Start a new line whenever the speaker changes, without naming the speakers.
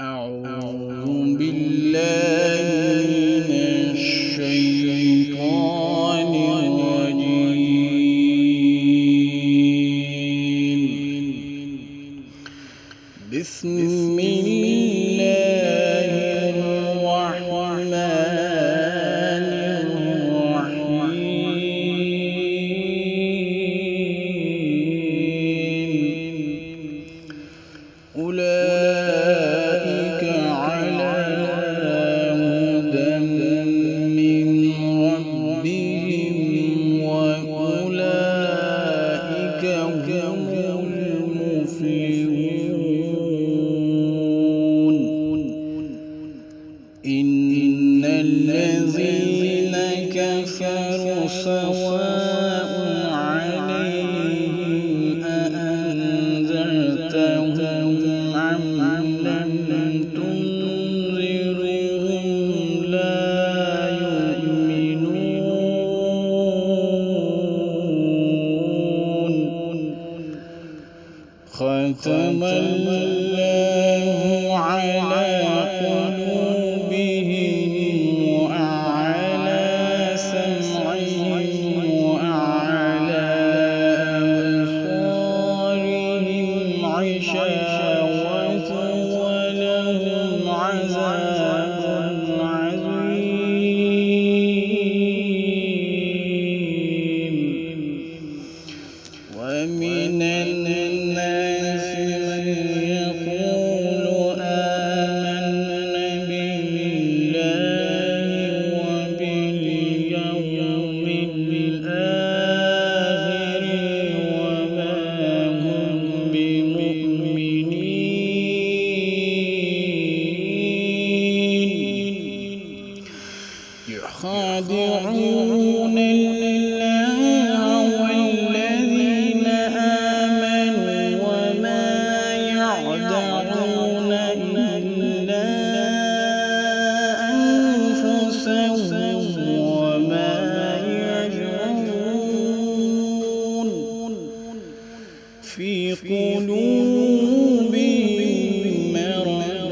أعوذ بالله من الشيطان الرجيم. بسم الله الرحمن الرحيم. أولئك على هدى من ربهم وأولئك هم المفلحون. إن الذين كفروا سواء عليهم أأنذرتهم أم لم تنذرهم لا يؤمنون. ختم الله على قلوبهم وعلى سمعهم وعلى أبصارهم غشاوة ولهم عذاب عظيم. ومن الناس من يقول آمنا بالله وباليوم الآخر وما هم بمؤمنين. يخادعون الله والذين آمنوا وما يخدعون إلا أنفسهم وما يشعرون. في قلوبهم مرض